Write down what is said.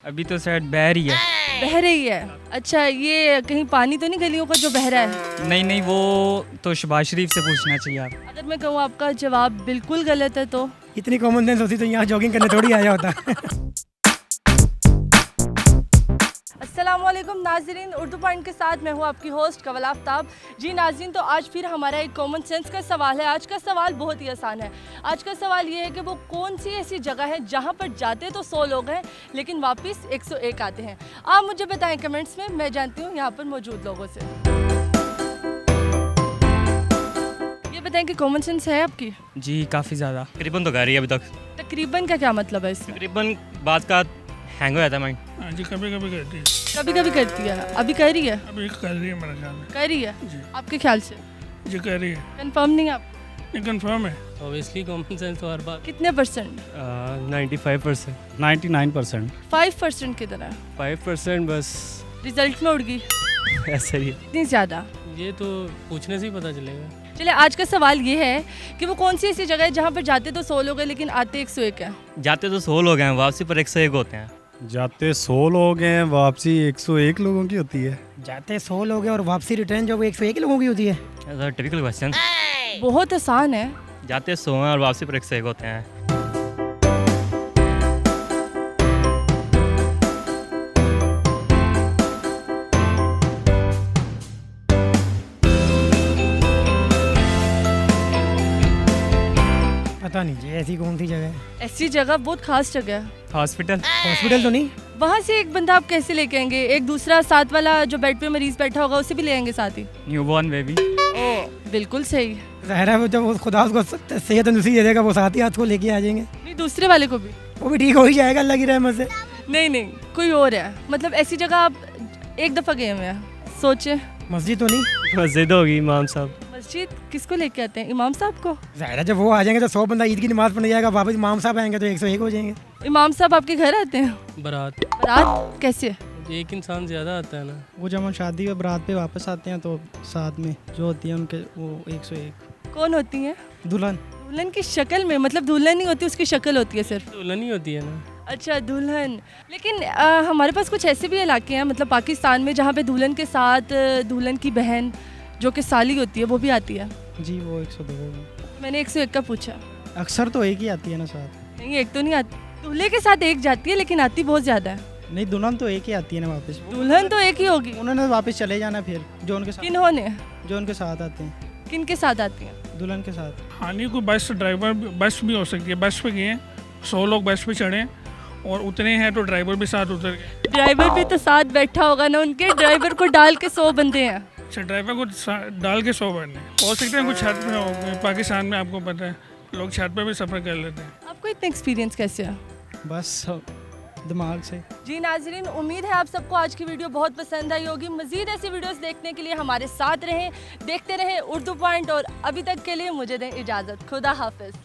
अभी तो शायद बह रही है। बह रही है। अच्छा, ये कहीं पानी तो नहीं गलियों का जो बह रहा है? नहीं नहीं, वो तो शहबाज शरीफ से पूछना चाहिए आप। अगर मैं कहूँ आपका जवाब बिल्कुल गलत है तो? इतनी कॉमन सेंस होती तो यहाँ जॉगिंग करने थोड़ी आया होता। अस्सलामुअलैकुम नाज़रीन, उर्दू पॉइंट के साथ मैं हूँ आपकी होस्ट कवल आफ्ताब। जी नाज़रीन, तो आज फिर हमारा एक कॉमन सेंस का सवाल है। आज का सवाल बहुत ही आसान है। आज का सवाल ये है कि वो कौन सी ऐसी जगह है जहाँ पर जाते तो 100 लोग हैं लेकिन वापस 101 आते हैं। आप मुझे बताएं कमेंट्स में, मैं जानती हूँ यहाँ पर मौजूद लोगों से। ये बताएं कि कॉमन सेंस है आपकी? जी काफ़ी ज़्यादा। तकरीबन तो कर रही है अभी तक। तकरीबन का क्या मतलब है इसमें? तकरीबन बात का हैंग हो जाता है माइंड। हाँ जी, कभी कभी करती है। कभी कभी करती है। अभी कर रही है? अभी कर रही है मेरे ख्याल में। कर रही है जी आपके ख्याल से? जी कर रही है। कंफर्म नहीं आप? ये कंफर्म है। ऑब्वियसली कॉमन सेंस तो हर बात। कितने परसेंट? 95%। 99%। 5% किधर है? 5% बस रिजल्ट में उड़ गई ऐसा ही है। इतनी ज़्यादा? ये तो पूछने से ही पता चलेगा। चलिए, आज का सवाल ये है कि वो कौन सी ऐसी जगह है जहाँ पर जाते तो 100 लोग हैं लेकिन आते 101 है? जाते तो 100 लोग हैं, वापसी पर 101 होते हैं। जाते 100 लोग हैं, वापसी 101 लोगों की होती है। जाते 100 लोग हैं और वापसी रिटर्न जो वो 101 लोगों की होती है। ऐसा टिपिकल क्वेश्चन। बहुत आसान है। जाते 100 हैं और वापसी पर 101 होते हैं। पता नहीं जी ऐसी कौन सी जगह है। ऐसी जगह बहुत खास जगह है। हॉस्पिटल। हॉस्पिटल तो नहीं। वहाँ से एक बंदा आप कैसे लेके आएंगे? एक दूसरा साथ वाला जो बेड पे मरीज बैठा होगा उसे भी ले आएंगे साथ ही? Newborn baby. ओ बिल्कुल सही। ज़ाहिर है वो जब वो खुदा उसको सेहत तंदुरुस्ती दे देगा वो साथ ही हाथ को लेके आ जाएंगे। नहीं, दूसरे वाले को भी? वो भी ठीक हो ही जाएगा अल्लाह की रहमत से। नहीं नहीं, कोई और है। मतलब ऐसी जगह आप एक दफ़ा गए हुए हैं, सोचे। मस्जिद तो नहीं। मस्जिद होगी, इमाम साहब। मस्जिद किसको लेके आते हैं? इमाम साहब को? ज़ाहिर है जब वो आ जाएंगे तो 100 बंदा ईद की नमाज़ पढ़ने जाएगा, वापस इमाम साहब आएंगे तो 101 हो जाएंगे। इमाम साहब आपके घर आते हैं? बारात। रात कैसे? एक इंसान ज़्यादा आता है ना। वो जब हम शादी व बारात पे वापस आते हैं तो साथ में जो होती है उनके वो 101 कौन होती हैं? दुल्हन। दुल्हन की शक्ल में? मतलब दुल्हन नहीं होती, उसकी शक्ल होती है सिर्फ? दुल्हन ही होती है ना। अच्छा, दुल्हन। लेकिन हमारे पास कुछ ऐसे भी इलाके हैं, मतलब पाकिस्तान में, जहाँ पे दुल्हन के साथ दुल्हन की बहन जो कि साली होती है वो भी आती है। जी वो 102 होगी। मैंने 101 का पूछा। अक्सर तो एक ही आती है ना साथ। नहीं, एक तो नहीं आती। दूल्हे के साथ एक जाती है लेकिन आती बहुत ज़्यादा है। नहीं, दुल्हन तो एक ही आती है ना वापस। दुल्हन तो एक ही होगी। उन्होंने वापस चले जाना फिर जो उनके साथ किन्होंने? जो उनके साथ आते हैं किन के साथ आती हैं? दुल्हन के साथ। हाँ नहीं, कोई बस ड्राइवर बस भी हो सकती है। बस पे गए 100 लोग बस पे चढ़े और उतने हैं तो ड्राइवर भी साथ उतर गए। ड्राइवर भी तो साथ बैठा होगा ना उनके? ड्राइवर को डाल के 100 बंदे हैं। अच्छा, ड्राइवर को डाल के 100 बनने हो सकते हैं। कुछ छत में हो गए, पाकिस्तान में आपको पता है लोग छत पे भी सफ़र कर लेते हैं। आपको इतना एक्सपीरियंस कैसे है? बस दिमाग से। जी नाजरीन, उम्मीद है आप सबको आज की वीडियो बहुत पसंद आई होगी। मज़ीद ऐसी वीडियोस देखने के लिए हमारे साथ रहें, देखते रहें उर्दू पॉइंट। और अभी तक के लिए मुझे दें इजाज़त। खुदा हाफिज़।